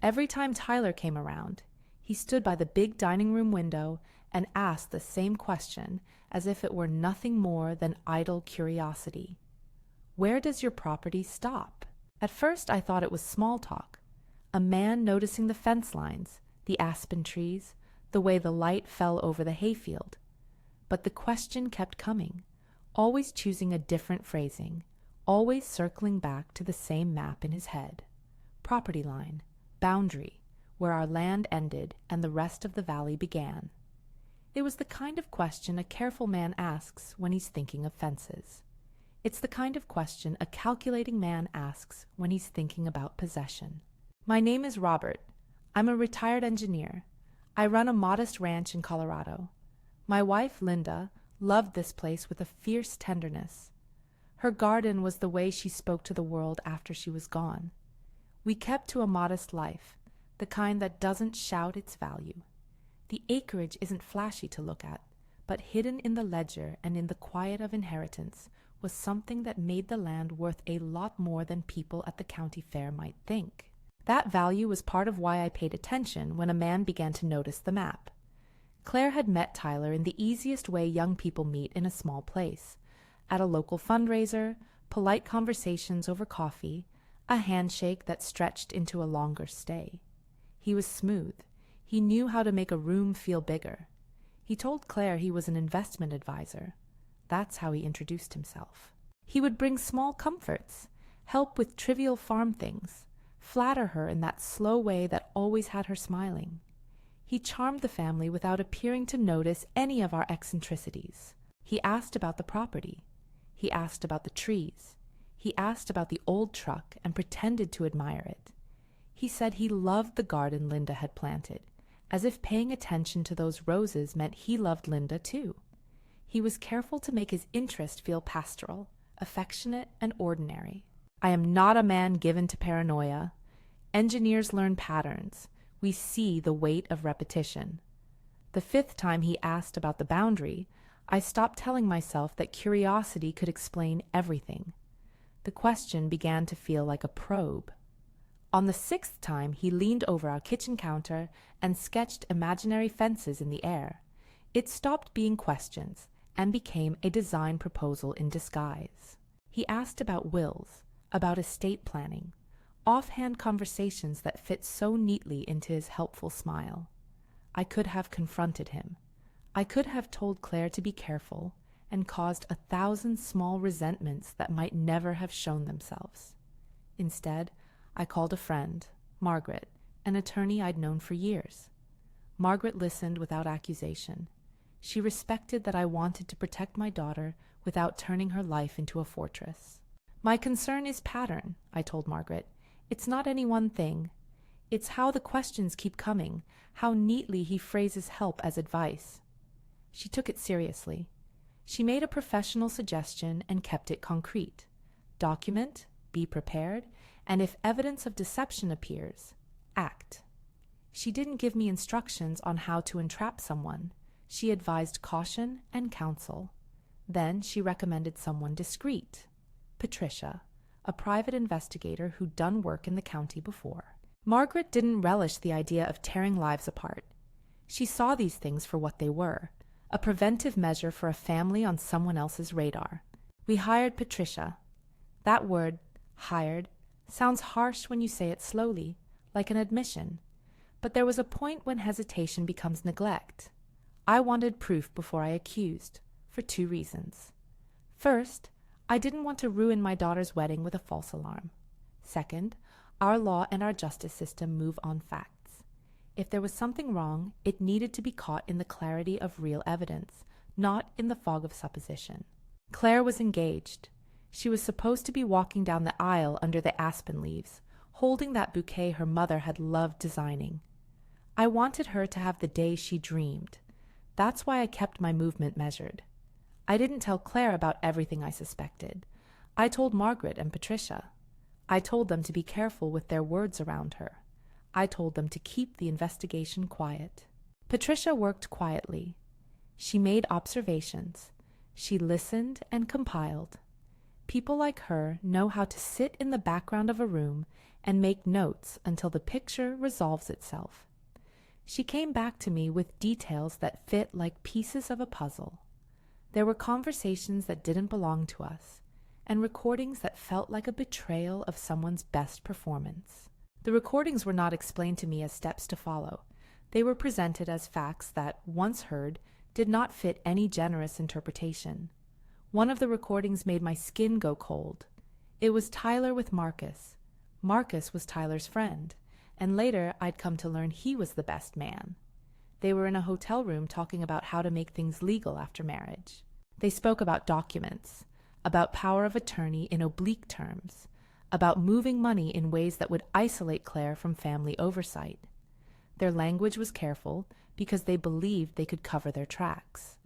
Every time Tyler came around, he stood by the big dining room window and asked the same question as if it were nothing more than idle curiosity. Where does your property stop? At first I thought it was small talk, a man noticing the fence lines, the aspen trees, the way the light fell over the hayfield. But the question kept coming, always choosing a different phrasing, always circling back to the same map in his head. Property line, boundary, where our land ended and the rest of the valley began. It was the kind of question a careful man asks when he's thinking of fences. It's the kind of question a calculating man asks when he's thinking about possession. My name is Robert. I'm a retired engineer. I run a modest ranch in Colorado. My wife, Linda, loved this place with a fierce tenderness. Her garden was the way she spoke to the world after she was gone. We kept to a modest life, the kind that doesn't shout its value. The acreage isn't flashy to look at, but hidden in the ledger and in the quiet of inheritance was something that made the land worth a lot more than people at the county fair might think. That value was part of why I paid attention when a man began to notice the map. Claire had met Tyler in the easiest way young people meet in a small place, at a local fundraiser, polite conversations over coffee, a handshake that stretched into a longer stay. He was smooth. He knew how to make a room feel bigger. He told Claire he was an investment advisor. That's how he introduced himself. He would bring small comforts, help with trivial farm things, flatter her in that slow way that always had her smiling. He charmed the family without appearing to notice any of our eccentricities. He asked about the property. He asked about the trees. He asked about the old truck and pretended to admire it. He said he loved the garden Linda had planted, as if paying attention to those roses meant he loved Linda too. He was careful to make his interest feel pastoral, affectionate, and ordinary. I am not a man given to paranoia. Engineers learn patterns. We see the weight of repetition. The 5th time he asked about the boundary, I stopped telling myself that curiosity could explain everything. The question began to feel like a probe. On the 6th time, he leaned over our kitchen counter and sketched imaginary fences in the air. It stopped being questions and became a design proposal in disguise. He asked about wills, about estate planning, offhand conversations that fit so neatly into his helpful smile. I could have confronted him. I could have told Claire to be careful and caused 1,000 small resentments that might never have shown themselves. Instead, I called a friend, Margaret, an attorney I'd known for years. Margaret listened without accusation. She respected that I wanted to protect my daughter without turning her life into a fortress. My concern is pattern, I told Margaret. It's not any one thing. It's how the questions keep coming, how neatly he phrases help as advice. She took it seriously. She made a professional suggestion and kept it concrete. Document, be prepared, and if evidence of deception appears, act. She didn't give me instructions on how to entrap someone. She advised caution and counsel. Then she recommended someone discreet, Patricia, a private investigator who'd done work in the county before. Margaret didn't relish the idea of tearing lives apart. She saw these things for what they were, a preventive measure for a family on someone else's radar. We hired Patricia. That word, hired, sounds harsh when you say it slowly, like an admission. But there was a point when hesitation becomes neglect. I wanted proof before I accused, for 2 reasons. First, I didn't want to ruin my daughter's wedding with a false alarm. Second, our law and our justice system move on facts. If there was something wrong, it needed to be caught in the clarity of real evidence, not in the fog of supposition. Claire was engaged. She was supposed to be walking down the aisle under the aspen leaves, holding that bouquet her mother had loved designing. I wanted her to have the day she dreamed. That's why I kept my movement measured. I didn't tell Claire about everything I suspected. I told Margaret and Patricia. I told them to be careful with their words around her. I told them to keep the investigation quiet. Patricia worked quietly. She made observations. She listened and compiled. People like her know how to sit in the background of a room and make notes until the picture resolves itself. She came back to me with details that fit like pieces of a puzzle. There were conversations that didn't belong to us, and recordings that felt like a betrayal of someone's best performance. The recordings were not explained to me as steps to follow. They were presented as facts that, once heard, did not fit any generous interpretation. One of the recordings made my skin go cold. It was Tyler with Marcus. Marcus was Tyler's friend, and later I'd come to learn he was the best man. They were in a hotel room talking about how to make things legal after marriage. They spoke about documents, about power of attorney in oblique terms, about moving money in ways that would isolate Claire from family oversight. Their language was careful because they believed they could cover their tracks.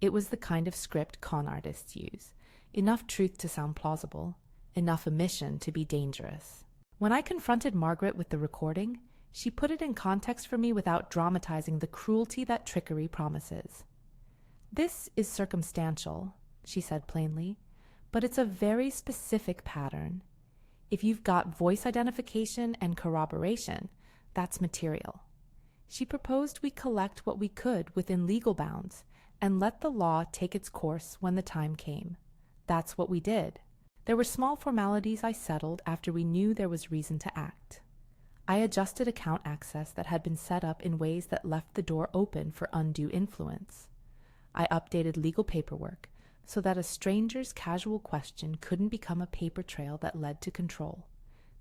It was the kind of script con artists use, enough truth to sound plausible, enough omission to be dangerous. When I confronted Margaret with the recording, she put it in context for me without dramatizing the cruelty that trickery promises. "This is circumstantial," she said plainly, "but it's a very specific pattern. If you've got voice identification and corroboration, that's material." She proposed we collect what we could within legal bounds and let the law take its course when the time came. That's what we did. There were small formalities I settled after we knew there was reason to act. I adjusted account access that had been set up in ways that left the door open for undue influence. I updated legal paperwork so that a stranger's casual question couldn't become a paper trail that led to control.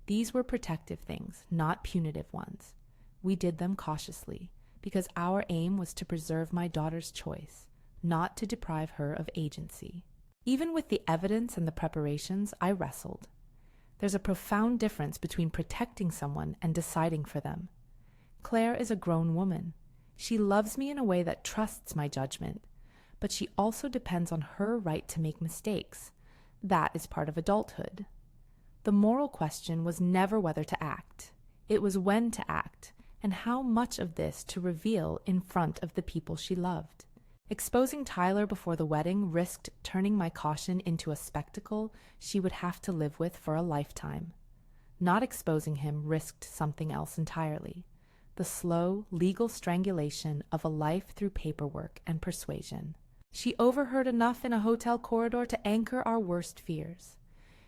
These were protective things, not punitive ones. We did them cautiously, because our aim was to preserve my daughter's choice, not to deprive her of agency. Even with the evidence and the preparations, I wrestled. There's a profound difference between protecting someone and deciding for them. Claire is a grown woman. She loves me in a way that trusts my judgment, but she also depends on her right to make mistakes. That is part of adulthood. The moral question was never whether to act. It was when to act, and how much of this to reveal in front of the people she loved. Exposing Tyler before the wedding risked turning my caution into a spectacle she would have to live with for a lifetime. Not exposing him risked something else entirely: the slow, legal strangulation of a life through paperwork and persuasion. She overheard enough in a hotel corridor to anchor our worst fears.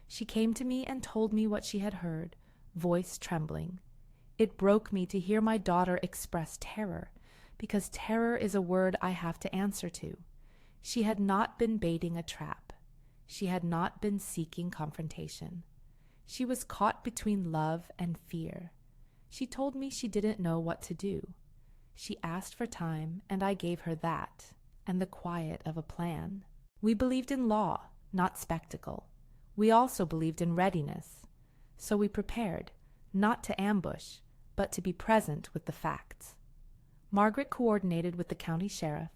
She came to me and told me what she had heard, voice trembling. It broke me to hear my daughter express terror, because terror is a word I have to answer to. She had not been baiting a trap. She had not been seeking confrontation. She was caught between love and fear. She told me she didn't know what to do. She asked for time, and I gave her that, and the quiet of a plan. We believed in law, not spectacle. We also believed in readiness. So we prepared, not to ambush, but to be present with the facts. Margaret coordinated with the county sheriff,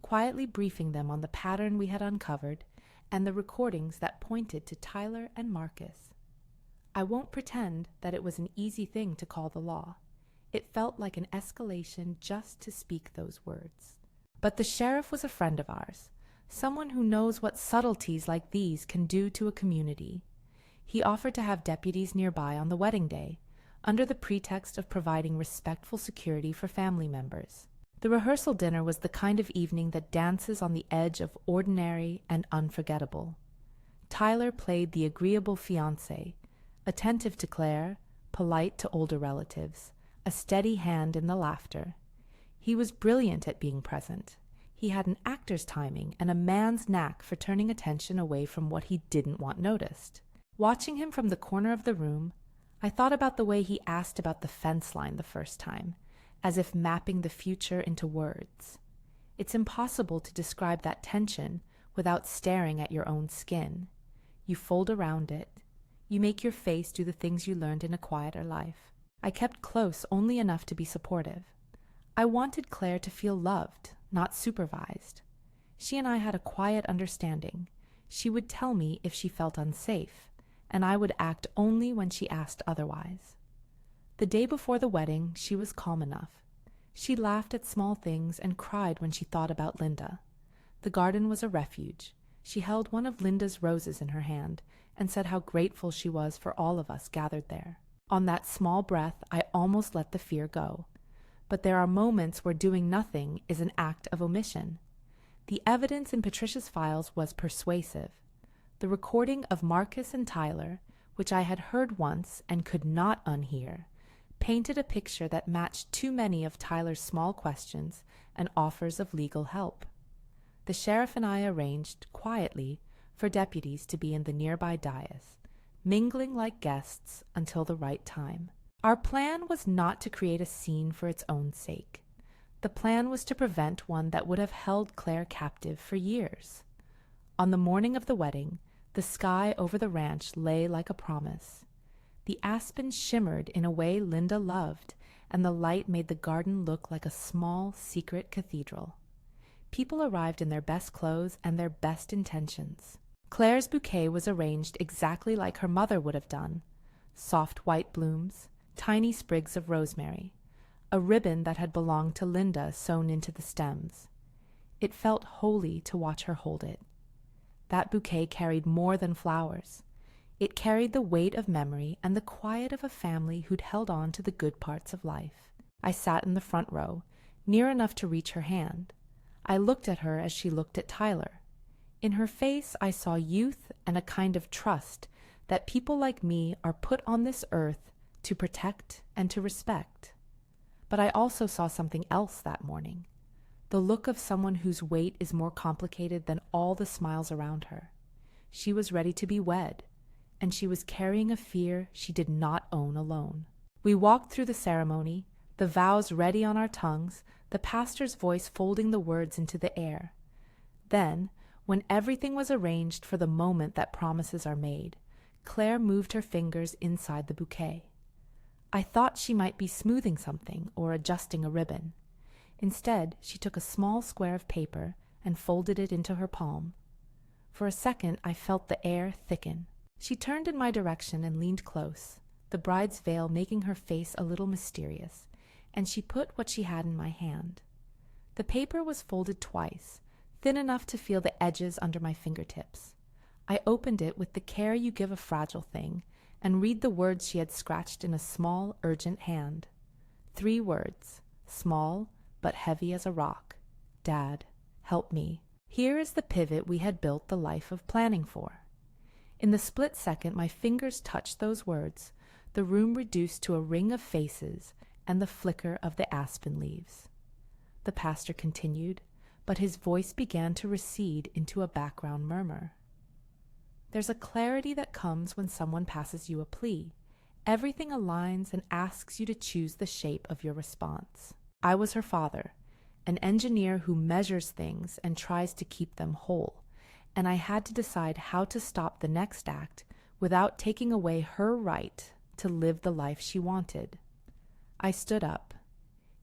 quietly briefing them on the pattern we had uncovered and the recordings that pointed to Tyler and Marcus. I won't pretend that it was an easy thing to call the law. It felt like an escalation just to speak those words. But the sheriff was a friend of ours, someone who knows what subtleties like these can do to a community. He offered to have deputies nearby on the wedding day, under the pretext of providing respectful security for family members. The rehearsal dinner was the kind of evening that dances on the edge of ordinary and unforgettable. Tyler played the agreeable fiancé, attentive to Claire, polite to older relatives, a steady hand in the laughter. He was brilliant at being present. He had an actor's timing and a man's knack for turning attention away from what he didn't want noticed. Watching him from the corner of the room, I thought about the way he asked about the fence line the first time, as if mapping the future into words. It's impossible to describe that tension without staring at your own skin. You fold around it. You make your face do the things you learned in a quieter life. I kept close only enough to be supportive. I wanted Claire to feel loved, not supervised. She and I had a quiet understanding. She would tell me if she felt unsafe, and I would act only when she asked otherwise. The day before the wedding, she was calm enough. She laughed at small things and cried when she thought about Linda. The garden was a refuge. She held one of Linda's roses in her hand and said how grateful she was for all of us gathered there. On that small breath, I almost let the fear go. But there are moments where doing nothing is an act of omission. The evidence in Patricia's files was persuasive. The recording of Marcus and Tyler, which I had heard once and could not unhear, painted a picture that matched too many of Tyler's small questions and offers of legal help. The sheriff and I arranged, quietly, for deputies to be in the nearby dais, mingling like guests until the right time. Our plan was not to create a scene for its own sake. The plan was to prevent one that would have held Claire captive for years. On the morning of the wedding, the sky over the ranch lay like a promise. The aspens shimmered in a way Linda loved, and the light made the garden look like a small, secret cathedral. People arrived in their best clothes and their best intentions. Claire's bouquet was arranged exactly like her mother would have done. Soft white blooms, tiny sprigs of rosemary, a ribbon that had belonged to Linda sewn into the stems. It felt holy to watch her hold it. That bouquet carried more than flowers. It carried the weight of memory and the quiet of a family who'd held on to the good parts of life. I sat in the front row, near enough to reach her hand. I looked at her as she looked at Tyler. In her face I saw youth and a kind of trust that people like me are put on this earth to protect and to respect. But I also saw something else that morning. The look of someone whose weight is more complicated than all the smiles around her. She was ready to be wed, and she was carrying a fear she did not own alone. We walked through the ceremony, the vows ready on our tongues, the pastor's voice folding the words into the air. Then, when everything was arranged for the moment that promises are made, Claire moved her fingers inside the bouquet. I thought she might be smoothing something or adjusting a ribbon. Instead, she took a small square of paper and folded it into her palm. For a second, I felt the air thicken. She turned in my direction and leaned close, the bride's veil making her face a little mysterious, and she put what she had in my hand. The paper was folded twice, thin enough to feel the edges under my fingertips. I opened it with the care you give a fragile thing and read the words she had scratched in a small, urgent hand. 3 words, small but heavy as a rock. Dad, help me. Here is the pivot we had built the life of planning for. In the split second my fingers touched those words, the room reduced to a ring of faces and the flicker of the aspen leaves. The pastor continued, but his voice began to recede into a background murmur. There's a clarity that comes when someone passes you a plea. Everything aligns and asks you to choose the shape of your response. I was her father, an engineer who measures things and tries to keep them whole, and I had to decide how to stop the next act without taking away her right to live the life she wanted. I stood up.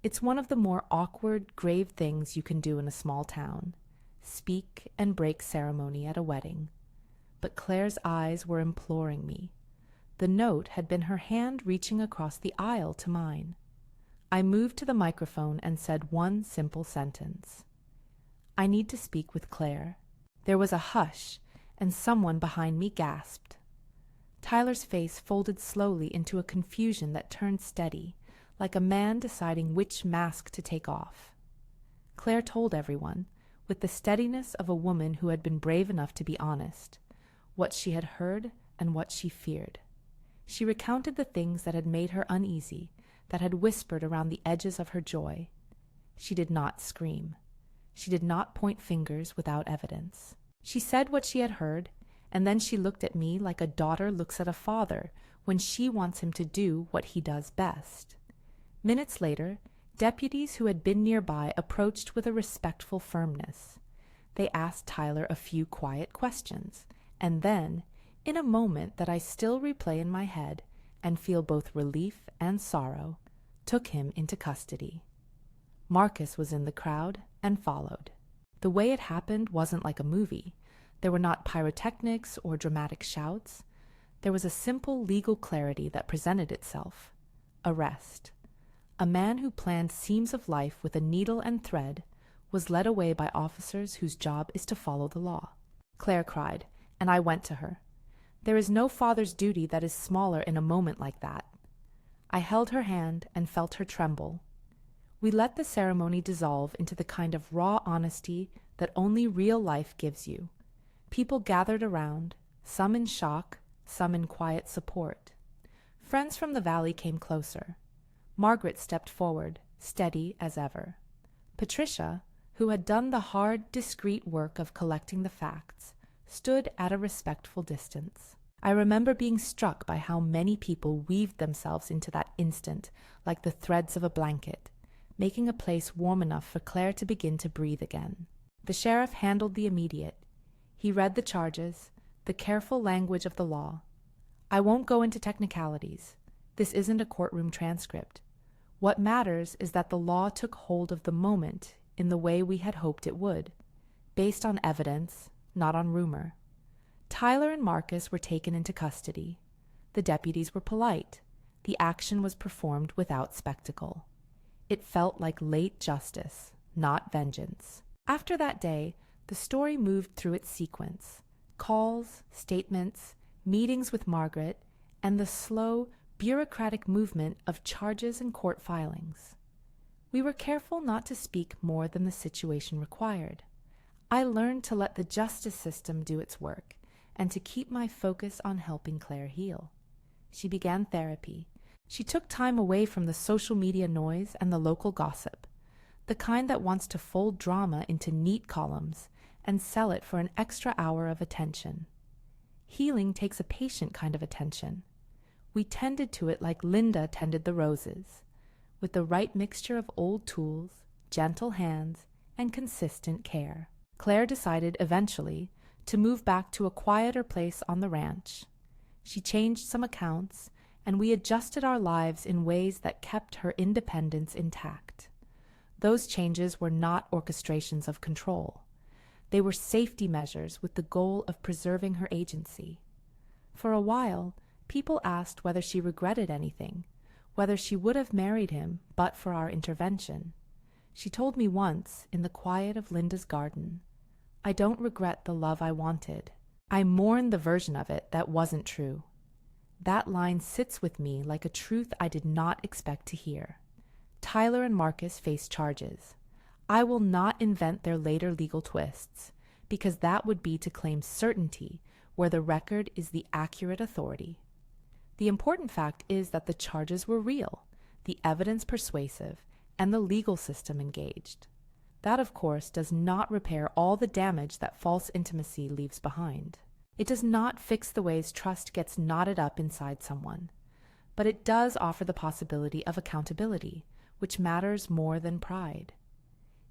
It's one of the more awkward, grave things you can do in a small town, speak and break ceremony at a wedding. But Claire's eyes were imploring me. The note had been her hand reaching across the aisle to mine. I moved to the microphone and said one simple sentence. I need to speak with Claire. There was a hush, and someone behind me gasped. Tyler's face folded slowly into a confusion that turned steady, like a man deciding which mask to take off. Claire told everyone, with the steadiness of a woman who had been brave enough to be honest, what she had heard and what she feared. She recounted the things that had made her uneasy, that had whispered around the edges of her joy. She did not scream. She did not point fingers without evidence. She said what she had heard, and then she looked at me like a daughter looks at a father when she wants him to do what he does best. Minutes later, deputies who had been nearby approached with a respectful firmness. They asked Tyler a few quiet questions, and then, in a moment that I still replay in my head and feel both relief and sorrow, took him into custody. Marcus was in the crowd and followed. The way it happened wasn't like a movie. There were not pyrotechnics or dramatic shouts. There was a simple legal clarity that presented itself. Arrest. A man who planned seams of life with a needle and thread was led away by officers whose job is to follow the law. Claire cried, and I went to her. There is no father's duty that is smaller in a moment like that. I held her hand and felt her tremble. We let the ceremony dissolve into the kind of raw honesty that only real life gives you. People gathered around, some in shock, some in quiet support. Friends from the valley came closer. Margaret stepped forward, steady as ever. Patricia, who had done the hard, discreet work of collecting the facts, stood at a respectful distance. I remember being struck by how many people weaved themselves into that instant like the threads of a blanket, making a place warm enough for Claire to begin to breathe again. The sheriff handled the immediate. He read the charges, the careful language of the law. I won't go into technicalities. This isn't a courtroom transcript. What matters is that the law took hold of the moment in the way we had hoped it would, based on evidence, not on rumor. Tyler and Marcus were taken into custody. The deputies were polite. The action was performed without spectacle. It felt like late justice, not vengeance. After that day, the story moved through its sequence: calls, statements, meetings with Margaret, and the slow, bureaucratic movement of charges and court filings. We were careful not to speak more than the situation required. I learned to let the justice system do its work and to keep my focus on helping Claire heal. She began therapy. She took time away from the social media noise and the local gossip, the kind that wants to fold drama into neat columns and sell it for an extra hour of attention. Healing takes a patient kind of attention. We tended to it like Linda tended the roses, with the right mixture of old tools, gentle hands, and consistent care. Claire decided eventually to move back to a quieter place on the ranch. She changed some accounts, and we adjusted our lives in ways that kept her independence intact. Those changes were not orchestrations of control. They were safety measures with the goal of preserving her agency. For a while, people asked whether she regretted anything, whether she would have married him but for our intervention. She told me once, in the quiet of Linda's garden, "I don't regret the love I wanted. I mourn the version of it that wasn't true." That line sits with me like a truth I did not expect to hear. Tyler and Marcus face charges. I will not invent their later legal twists, because that would be to claim certainty where the record is the accurate authority. The important fact is that the charges were real, the evidence persuasive, and the legal system engaged. That, of course, does not repair all the damage that false intimacy leaves behind. It does not fix the ways trust gets knotted up inside someone. But it does offer the possibility of accountability, which matters more than pride.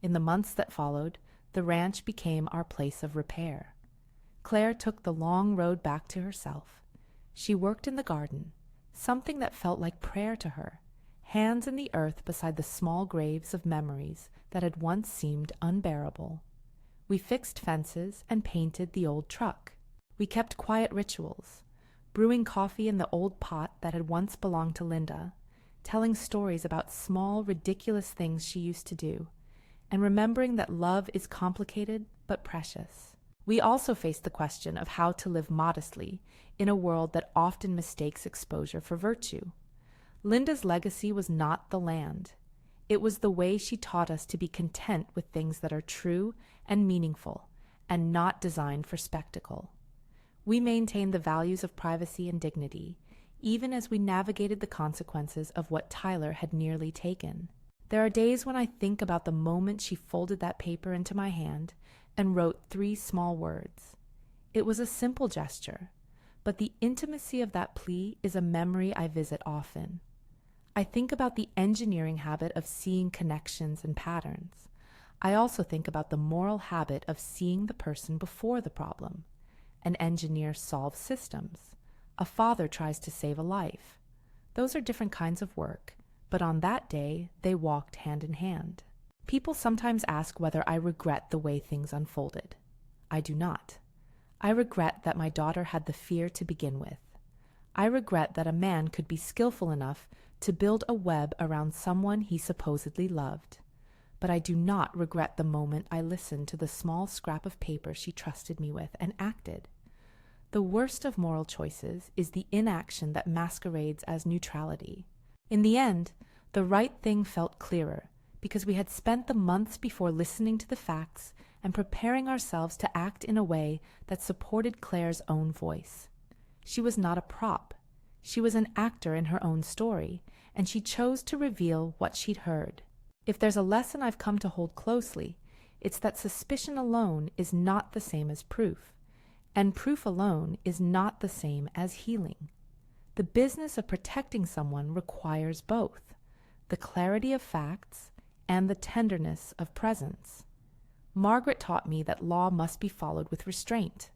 In the months that followed, the ranch became our place of repair. Claire took the long road back to herself. She worked in the garden, something that felt like prayer to her, hands in the earth beside the small graves of memories that had once seemed unbearable. We fixed fences and painted the old truck. We kept quiet rituals, brewing coffee in the old pot that had once belonged to Linda, telling stories about small, ridiculous things she used to do, and remembering that love is complicated but precious. We also faced the question of how to live modestly in a world that often mistakes exposure for virtue. Linda's legacy was not the land. It was the way she taught us to be content with things that are true and meaningful, and not designed for spectacle. We maintained the values of privacy and dignity, even as we navigated the consequences of what Tyler had nearly taken. There are days when I think about the moment she folded that paper into my hand and wrote 3 small words. It was a simple gesture, but the intimacy of that plea is a memory I visit often. I think about the engineering habit of seeing connections and patterns. I also think about the moral habit of seeing the person before the problem. An engineer solves systems. A father tries to save a life. Those are different kinds of work, but on that day, they walked hand in hand. People sometimes ask whether I regret the way things unfolded. I do not. I regret that my daughter had the fear to begin with. I regret that a man could be skillful enough to build a web around someone he supposedly loved. But I do not regret the moment I listened to the small scrap of paper she trusted me with and acted. The worst of moral choices is the inaction that masquerades as neutrality. In the end, the right thing felt clearer, because we had spent the months before listening to the facts and preparing ourselves to act in a way that supported Claire's own voice. She was not a prop. She was an actor in her own story, and she chose to reveal what she'd heard. If there's a lesson I've come to hold closely, it's that suspicion alone is not the same as proof, and proof alone is not the same as healing. The business of protecting someone requires both, the clarity of facts and the tenderness of presence. Margaret taught me that law must be followed with restraint.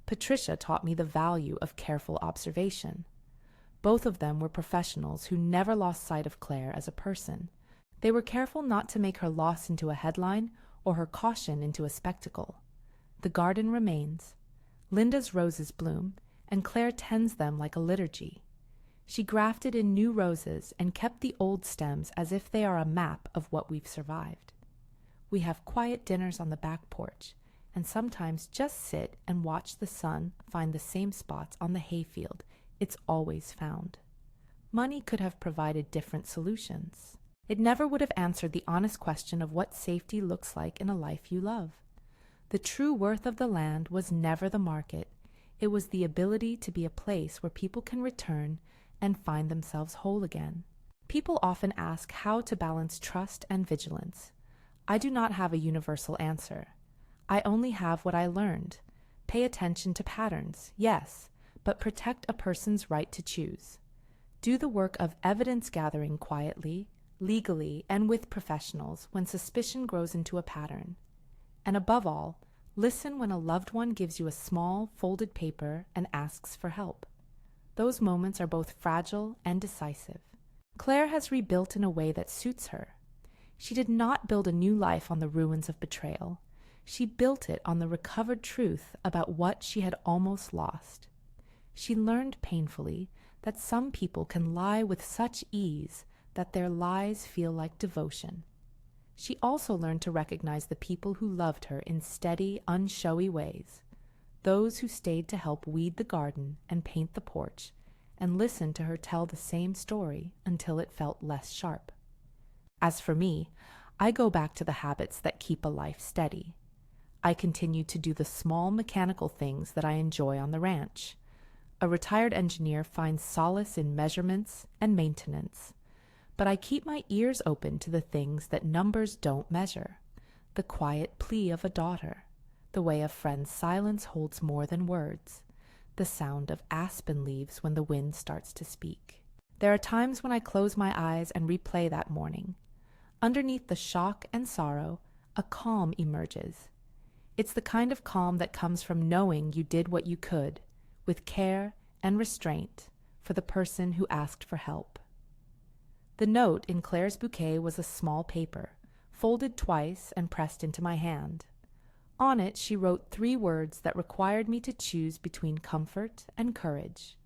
Patricia taught me the value of careful observation. Both of them were professionals who never lost sight of Claire as a person. They were careful not to make her loss into a headline or her caution into a spectacle. The garden remains. Linda's roses bloom, and Claire tends them like a liturgy. She grafted in new roses and kept the old stems as if they are a map of what we've survived. We have quiet dinners on the back porch, and sometimes just sit and watch the sun find the same spots on the hayfield it's always found. Money could have provided different solutions. It never would have answered the honest question of what safety looks like in a life you love. The true worth of the land was never the market. It was the ability to be a place where people can return and find themselves whole again. People often ask how to balance trust and vigilance. I do not have a universal answer. I only have what I learned. Pay attention to patterns, yes, but protect a person's right to choose. Do the work of evidence gathering quietly, legally, and with professionals when suspicion grows into a pattern. And above all, listen when a loved one gives you a small, folded paper and asks for help. Those moments are both fragile and decisive. Claire has rebuilt in a way that suits her. She did not build a new life on the ruins of betrayal. She built it on the recovered truth about what she had almost lost. She learned painfully that some people can lie with such ease that their lies feel like devotion. She also learned to recognize the people who loved her in steady, unshowy ways, those who stayed to help weed the garden and paint the porch, and listened to her tell the same story until it felt less sharp. As for me, I go back to the habits that keep a life steady. I continue to do the small mechanical things that I enjoy on the ranch. A retired engineer finds solace in measurements and maintenance. But I keep my ears open to the things that numbers don't measure. The quiet plea of a daughter, the way a friend's silence holds more than words, the sound of aspen leaves when the wind starts to speak. There are times when I close my eyes and replay that morning. Underneath the shock and sorrow, a calm emerges. It's the kind of calm that comes from knowing you did what you could, with care and restraint, for the person who asked for help. The note in Claire's bouquet was a small paper, folded twice and pressed into my hand. On it she wrote 3 words that required me to choose between comfort and courage.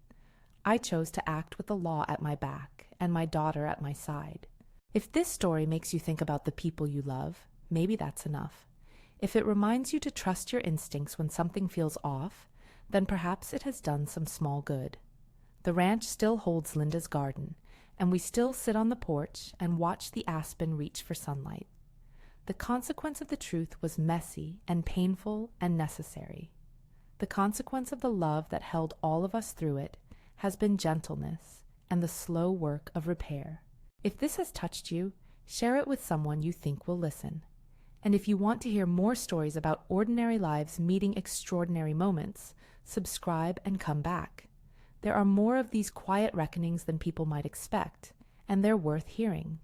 I chose to act with the law at my back and my daughter at my side. If this story makes you think about the people you love, maybe that's enough. If it reminds you to trust your instincts when something feels off, then perhaps it has done some small good. The ranch still holds Linda's garden, and we still sit on the porch and watch the aspen reach for sunlight. The consequence of the truth was messy and painful and necessary. The consequence of the love that held all of us through it has been gentleness and the slow work of repair. If this has touched you, share it with someone you think will listen. And if you want to hear more stories about ordinary lives meeting extraordinary moments, subscribe and come back. There are more of these quiet reckonings than people might expect, and they're worth hearing.